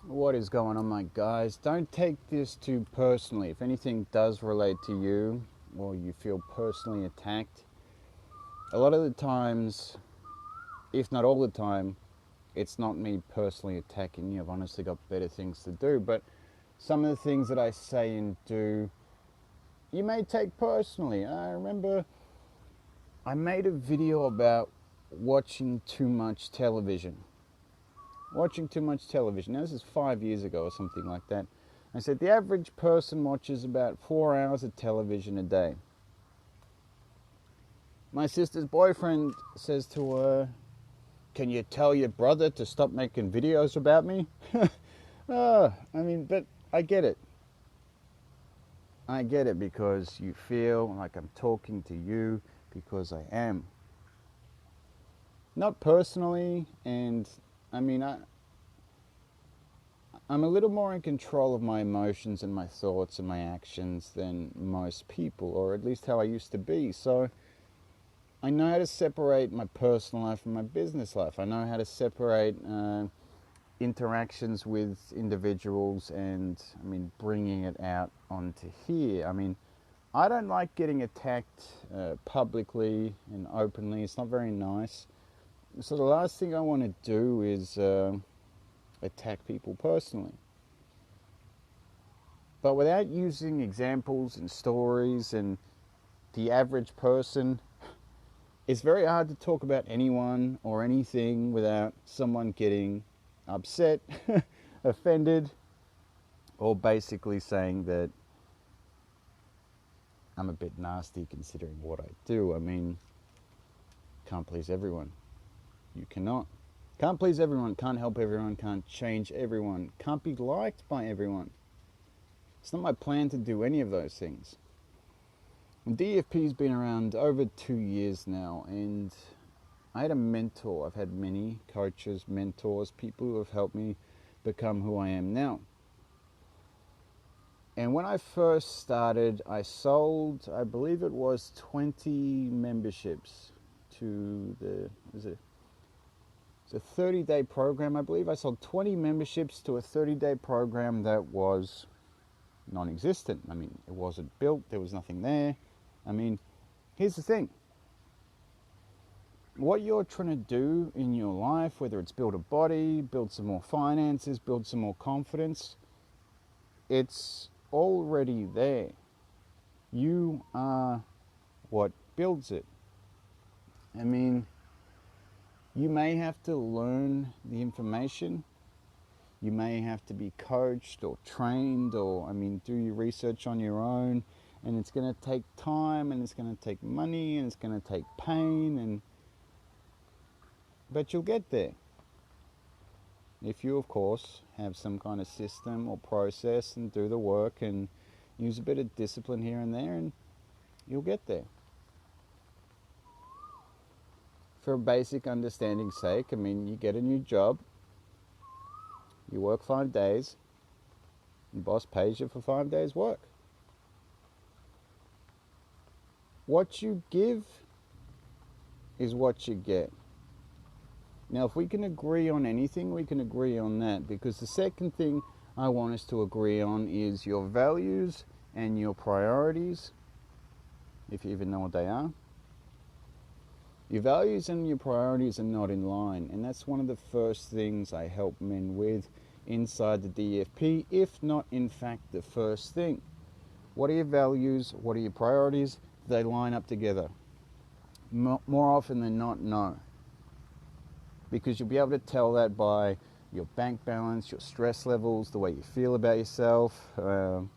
What is going on, my guys? Don't take this too personally. If anything does relate to you or you feel personally attacked, a lot of the times, if not all the time, it's not me personally attacking you. I've honestly got better things to do. But some of the things that I say and do, you may take personally. I remember I made a video about watching too much television. Watching too much television. Now, this is 5 years ago or something like that. I said the average person watches about 4 hours of television a day. My sister's boyfriend says to her, "Can you tell your brother to stop making videos about me?" But I get it. I get it because you feel like I'm talking to you, because I am. Not personally, and I'm a little more in control of my emotions and my thoughts and my actions than most people, or at least how I used to be. So I know how to separate my personal life from my business life. I know how to separate interactions with individuals and, bringing it out onto here. I don't like getting attacked publicly and openly. It's not very nice. So the last thing I want to do is attack people personally. But without using examples and stories and the average person, it's very hard to talk about anyone or anything without someone getting upset, offended, or basically saying that I'm a bit nasty considering what I do. Can't please everyone. You cannot. Can't please everyone, can't help everyone, can't change everyone, can't be liked by everyone. It's not my plan to do any of those things. And DFP's been around over 2 years now, and I had a mentor. I've had many coaches, mentors, people who have helped me become who I am now. And when I first started, I sold, I believe it was 20 memberships to it's a 30-day program, I believe. I sold 20 memberships to a 30-day program that was non-existent. It wasn't built. There was nothing there. Here's the thing. What you're trying to do in your life, whether it's build a body, build some more finances, build some more confidence, it's already there. You are what builds it. You may have to learn the information. You may have to be coached or trained or, do your research on your own. And it's going to take time, and it's going to take money, and it's going to take pain, but you'll get there. If you, of course, have some kind of system or process and do the work and use a bit of discipline here and there, and you'll get there. For a basic understanding's sake, you get a new job, you work 5 days, and boss pays you for 5 days' work. What you give is what you get. Now, if we can agree on anything, we can agree on that, because the second thing I want us to agree on is your values and your priorities, if you even know what they are. Your values and your priorities are not in line, and that's one of the first things I help men with inside the DFP, if not in fact the first thing. What are your values? What are your priorities? Do they line up together? More often than not, no. Because you'll be able to tell that by your bank balance, your stress levels, the way you feel about yourself, a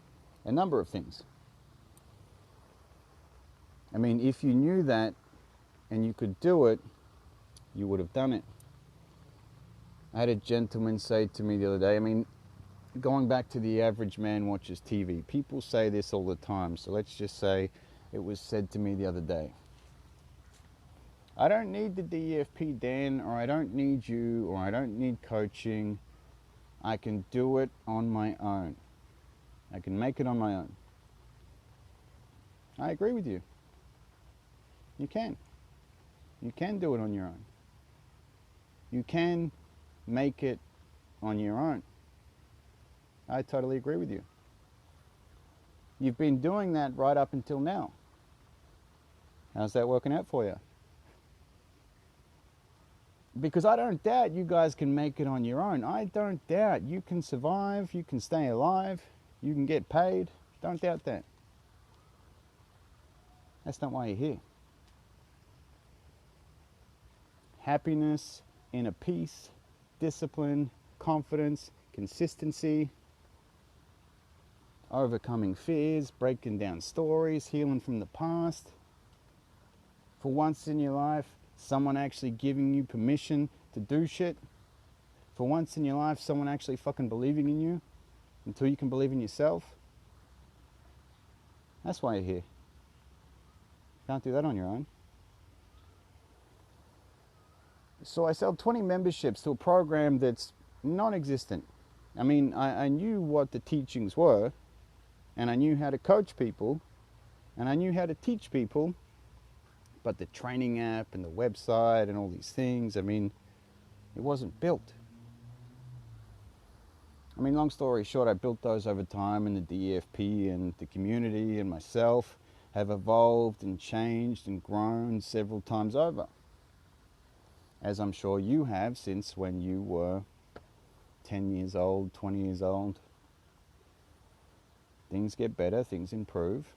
number of things. If you knew that and you could do it, you would have done it. I had a gentleman say to me the other day, going back to the average man watches TV. People say this all the time, so let's just say it was said to me the other day. I don't need the DFP, Dan, or I don't need you, or I don't need coaching. I can do it on my own. I can make it on my own. I agree with you. You can. You can do it on your own. You can make it on your own. I totally agree with you. You've been doing that right up until now. How's that working out for you? Because I don't doubt you guys can make it on your own. I don't doubt you can survive, you can stay alive, you can get paid. Don't doubt that. That's not why you're here. Happiness, inner peace, discipline, confidence, consistency, overcoming fears, breaking down stories, healing from the past. For once in your life, someone actually giving you permission to do shit. For once in your life, someone actually fucking believing in you until you can believe in yourself. That's why you're here. Can't do that on your own. So I sell 20 memberships to a program that's non-existent. I mean, I knew what the teachings were, and I knew how to coach people, and I knew how to teach people, but the training app and the website and all these things, I mean, it wasn't built. I mean, long story short, I built those over time, and the DFP and the community and myself have evolved and changed and grown several times over, as I'm sure you have since when you were 10 years old, 20 years old. Things get better, things improve,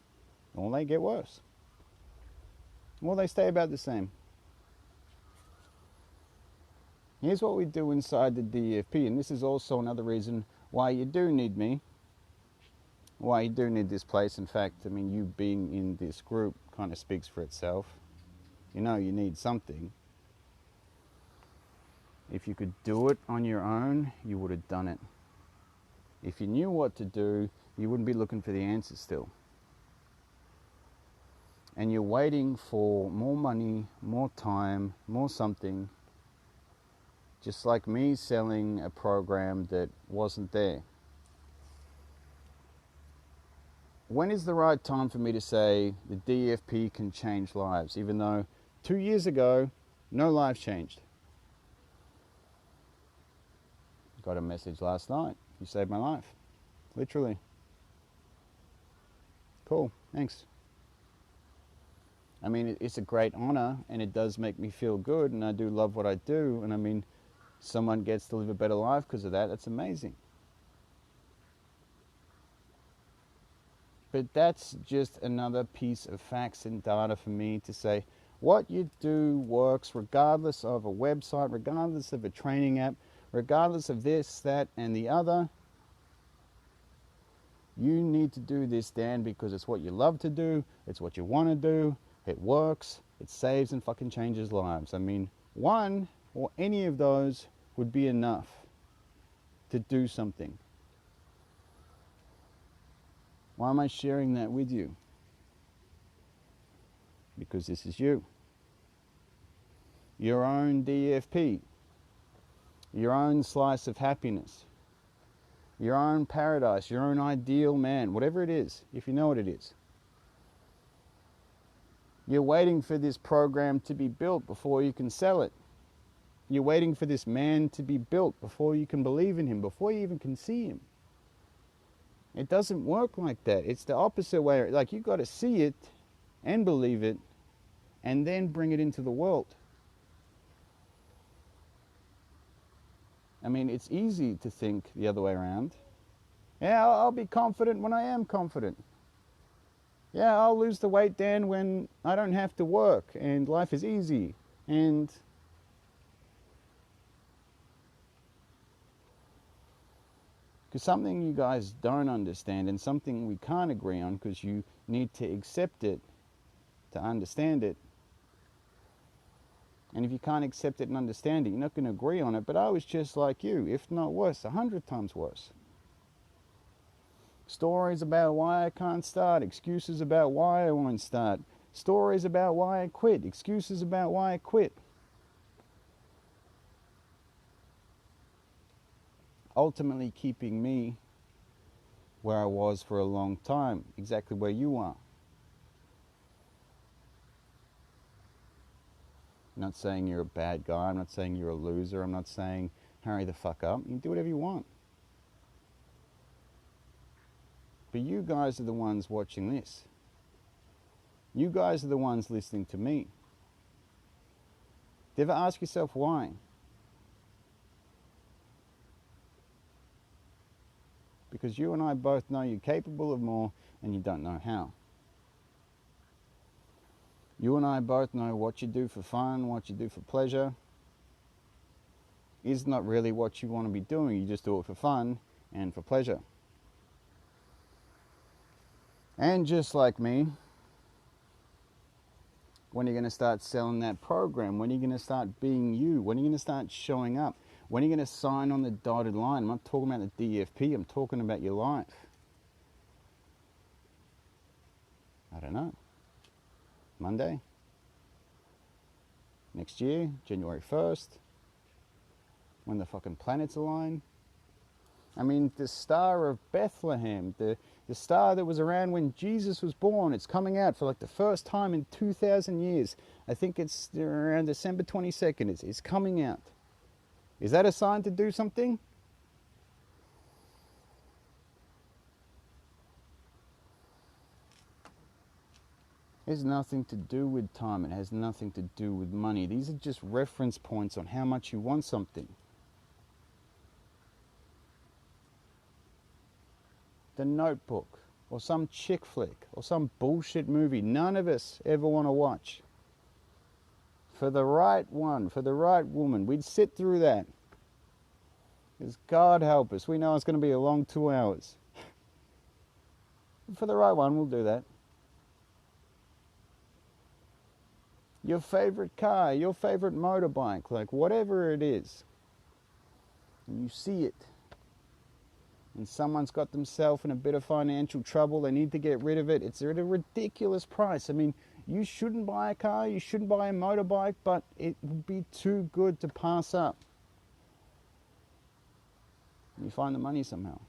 or they get worse. Or they stay about the same. Here's what we do inside the DFP, and this is also another reason why you do need me, why you do need this place. In fact, I mean, you being in this group kind of speaks for itself. You know you need something. If you could do it on your own, you would have done it. If you knew what to do, you wouldn't be looking for the answers still. And you're waiting for more money, more time, more something, just like me selling a program that wasn't there. When is the right time for me to say the DFP can change lives, even though 2 years ago, no life changed? Got a message last night. You saved my life. Literally. Cool. Thanks. I mean, it's a great honor, and it does make me feel good, and I do love what I do, and I mean, someone gets to live a better life because of that. That's amazing. But that's just another piece of facts and data for me to say what you do works regardless of a website, regardless of a training app, regardless of this, that, and the other. You need to do this, Dan, because it's what you love to do, it's what you want to do, it works, it saves and fucking changes lives. I mean, one or any of those would be enough to do something. Why am I sharing that with you? Because this is you. Your own DFP. Your own slice of happiness. Your own paradise. Your own ideal man. Whatever it is, if you know what it is. You're waiting for this program to be built before you can sell it. You're waiting for this man to be built before you can believe in him, before you even can see him. It doesn't work like that. It's the opposite way. Like, you've got to see it and believe it and then bring it into the world. I mean, it's easy to think the other way around. Yeah, I'll be confident when I am confident. Yeah, I'll lose the weight, Dan, when I don't have to work and life is easy. And because something you guys don't understand, and something we can't agree on because you need to accept it to understand it. And if you can't accept it and understand it, you're not going to agree on it. But I was just like you, if not worse, 100 times worse. Stories about why I can't start, excuses about why I won't start, stories about why I quit, excuses about why I quit. Ultimately keeping me where I was for a long time, exactly where you are. I'm not saying you're a bad guy, I'm not saying you're a loser, I'm not saying hurry the fuck up. You can do whatever you want. But you guys are the ones watching this. You guys are the ones listening to me. Do you ever ask yourself why? Because you and I both know you're capable of more and you don't know how. You and I both know what you do for fun, what you do for pleasure is not really what you want to be doing. You just do it for fun and for pleasure. And just like me, when are you going to start selling that program? When are you going to start being you? When are you going to start showing up? When are you going to sign on the dotted line? I'm not talking about the DFP, I'm talking about your life. I don't know. Monday? Next year? January 1st? When the fucking planets align? I mean, the star of Bethlehem, the star that was around when Jesus was born, it's coming out for like the first time in 2,000 years. I think it's around December 22nd. It's coming out. Is that a sign to do something? It has nothing to do with time. It has nothing to do with money. These are just reference points on how much you want something. The Notebook, or some chick flick, or some bullshit movie none of us ever want to watch. For the right one, for the right woman, we'd sit through that. Because God help us, we know it's going to be a long 2 hours. For the right one, we'll do that. Your favorite car, your favorite motorbike, like whatever it is, and you see it, and someone's got themselves in a bit of financial trouble, they need to get rid of it, it's at a ridiculous price. I mean, you shouldn't buy a car, you shouldn't buy a motorbike, but it would be too good to pass up. You find the money somehow.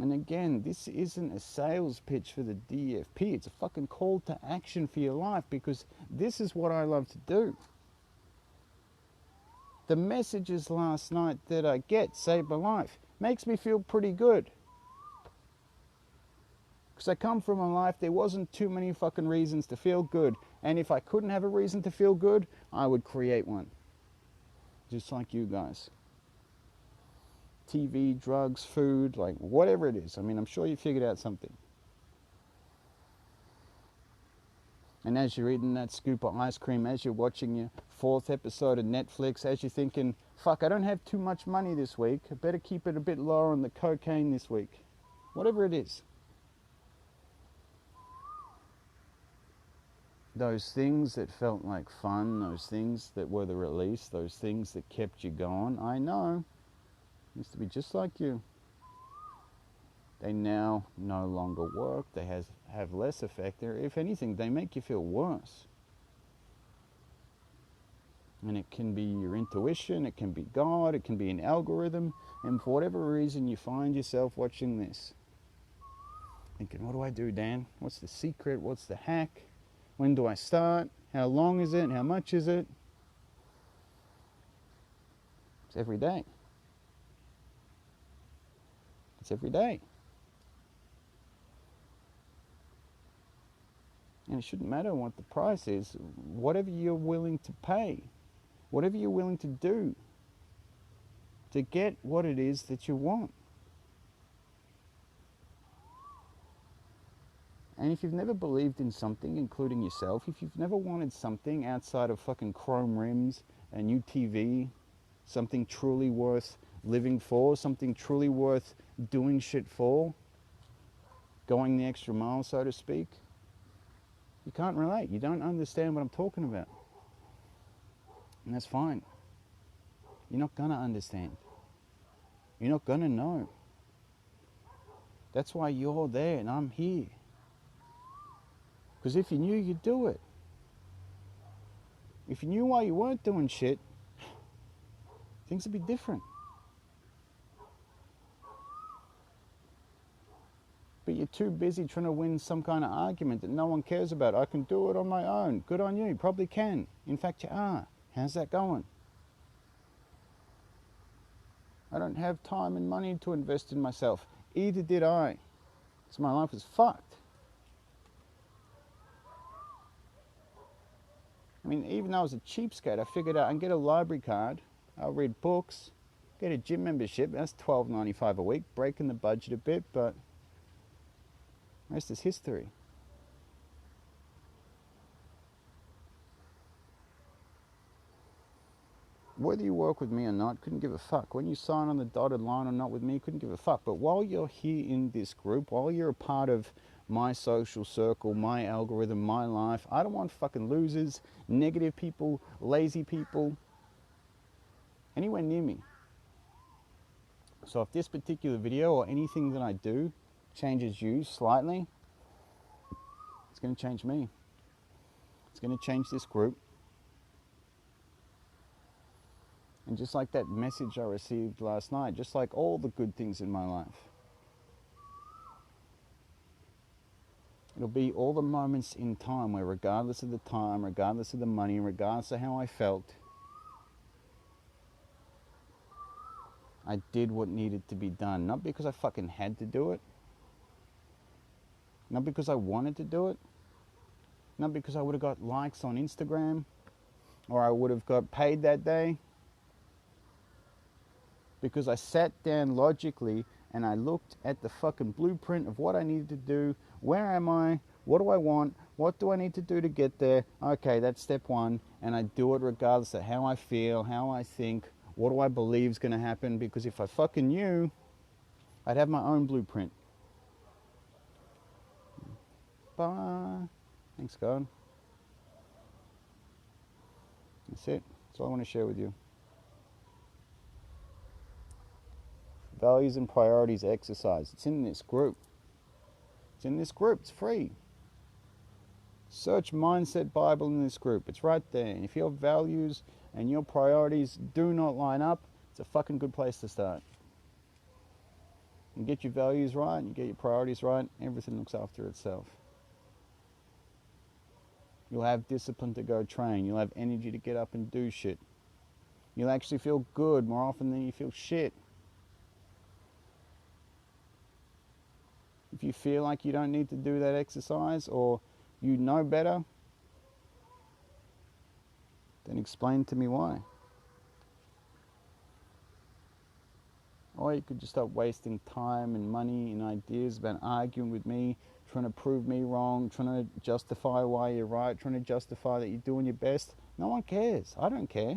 And again, this isn't a sales pitch for the DFP. It's a fucking call to action for your life, because this is what I love to do. The messages last night that I get saved my life. Makes me feel pretty good. Because I come from a life, there wasn't too many fucking reasons to feel good. And if I couldn't have a reason to feel good, I would create one. Just like you guys. TV, drugs, food, like whatever it is. I mean, I'm sure you figured out something. And as you're eating that scoop of ice cream, as you're watching your 4th episode of Netflix, as you're thinking, fuck, I don't have too much money this week, I better keep it a bit lower on the cocaine this week. Whatever it is. Those things that felt like fun, those things that were the release, those things that kept you going, I know. Used to be just like you. They now no longer work. They have less effect. If anything, they make you feel worse. And it can be your intuition, it can be God, it can be an algorithm, and for whatever reason you find yourself watching this. Thinking, what do I do, Dan? What's the secret? What's the hack? When do I start? How long is it? How much is it? It's every day. It's every day. And it shouldn't matter what the price is. Whatever you're willing to pay, whatever you're willing to do to get what it is that you want. And if you've never believed in something, including yourself, if you've never wanted something outside of fucking chrome rims, a new TV, something truly worth living for, something truly worth doing shit for, going the extra mile, so to speak, you can't relate. You don't understand what I'm talking about. And that's fine. You're not gonna understand. You're not gonna know. That's why you're there and I'm here. Because if you knew, you'd do it. If you knew why you weren't doing shit, things would be different. But you're too busy trying to win some kind of argument that no one cares about. I can do it on my own. Good on you. You probably can. In fact, you are. How's that going? I don't have time and money to invest in myself. Either did I. So my life was fucked. I mean, even though I was a cheapskate, I figured out I can get a library card, I'll read books, get a gym membership, that's $12.95 a week, breaking the budget a bit, but the rest is history. Whether you work with me or not, couldn't give a fuck. When you sign on the dotted line or not with me, couldn't give a fuck. But while you're here in this group, while you're a part of my social circle, my algorithm, my life, I don't want fucking losers, negative people, lazy people, anywhere near me. So if this particular video or anything that I do changes you slightly, it's going to change me. It's going to change this group. And just like that message I received last night, just like all the good things in my life, it'll be all the moments in time where regardless of the time, regardless of the money, regardless of how I felt, I did what needed to be done. Not because I fucking had to do it. Not because I wanted to do it. Not because I would have got likes on Instagram or I would have got paid that day. Because I sat down logically and I looked at the fucking blueprint of what I needed to do. Where am I? What do I want? What do I need to do to get there? Okay, that's step one. And I do it regardless of how I feel, how I think, what do I believe is going to happen? Because if I fucking knew, I'd have my own blueprint. Bye. Thanks, God. That's it. That's all I want to share with you. Values and priorities exercise. It's in this group. It's in this group. It's free. Search Mindset Bible in this group. It's right there. And if your values and your priorities do not line up, it's a fucking good place to start. You get your values right, and you get your priorities right, everything looks after itself. You'll have discipline to go train. You'll have energy to get up and do shit. You'll actually feel good more often than you feel shit. If you feel like you don't need to do that exercise or you know better, then explain to me why. Or you could just stop wasting time and money and ideas about arguing with me, trying to prove me wrong, trying to justify why you're right, trying to justify that you're doing your best. No one cares. I don't care.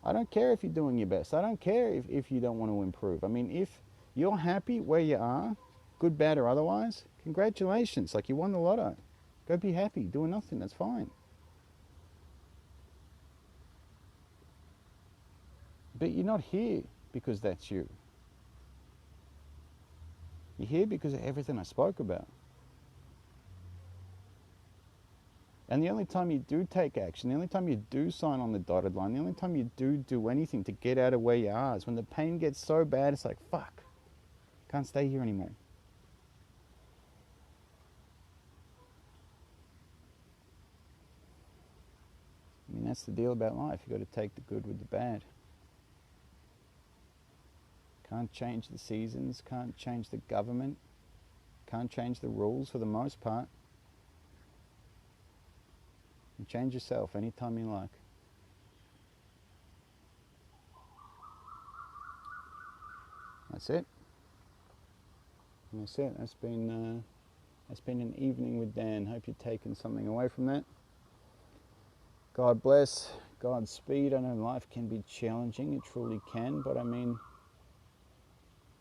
I don't care if you're doing your best. I don't care if you don't want to improve. I mean, if you're happy where you are, good, bad, or otherwise, congratulations. Like you won the lotto. Go be happy, doing nothing. That's fine. But you're not here because that's you. You're here because of everything I spoke about. And the only time you do take action, the only time you do sign on the dotted line, the only time you do anything to get out of where you are is when the pain gets so bad, it's like, fuck, can't stay here anymore. I mean, that's the deal about life. You've got to take the good with the bad. Can't change the seasons, can't change the government, can't change the rules for the most part. You change yourself anytime you like. That's it. And that's it. That's been an evening with Dan. Hope you've taken something away from that. God bless. Godspeed. I know life can be challenging. It truly can. But I mean,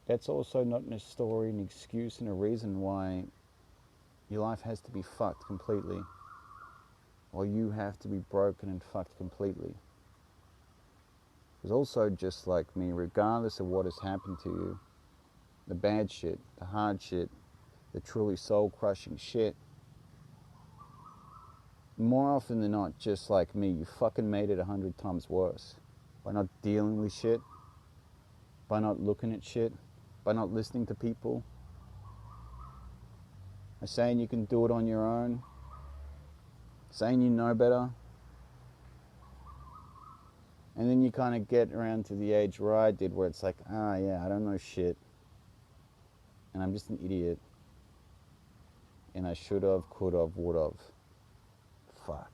that's also not a story, an excuse, and a reason why your life has to be fucked completely. Or you have to be broken and fucked completely. Because also, just like me, regardless of what has happened to you, the bad shit, the hard shit, the truly soul-crushing shit, more often than not, just like me, you fucking made it 100 times worse. By not dealing with shit, by not looking at shit, by not listening to people, by saying you can do it on your own, saying you know better, And then you kind of get around to the age where I did, where it's like, yeah, I don't know shit. And I'm just an idiot. And I should have, could have, would have. Fuck.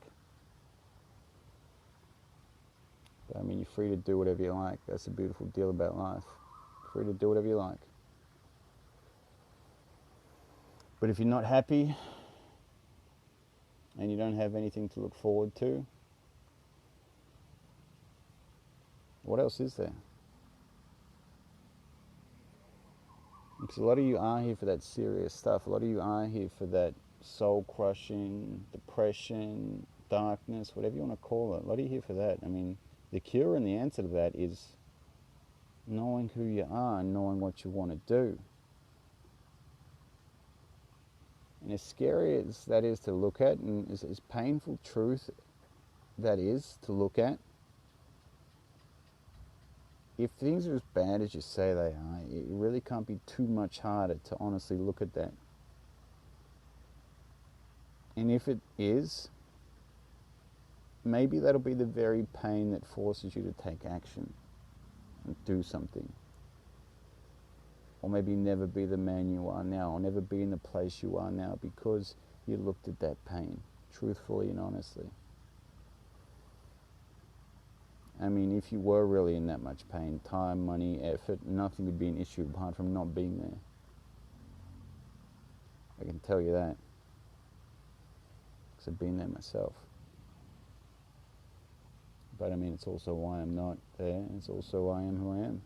But I mean, you're free to do whatever you like. That's the beautiful deal about life. Free to do whatever you like. But if you're not happy and you don't have anything to look forward to, what else is there? Because a lot of you are here for that serious stuff. A lot of you are here for that soul-crushing, depression, darkness, whatever you want to call it. A lot of you here for that. I mean, the cure and the answer to that is knowing who you are and knowing what you want to do. And as scary as that is to look at, and as painful truth that is to look at, if things are as bad as you say they are, it really can't be too much harder to honestly look at that. And if it is, maybe that'll be the very pain that forces you to take action and do something. Or maybe never be the man you are now, or never be in the place you are now because you looked at that pain, truthfully and honestly. I mean, if you were really in that much pain, time, money, effort, nothing would be an issue apart from not being there. I can tell you that, because I've been there myself. But I mean, it's also why I'm not there, and it's also why I am who I am.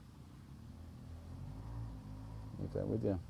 Leave that with you.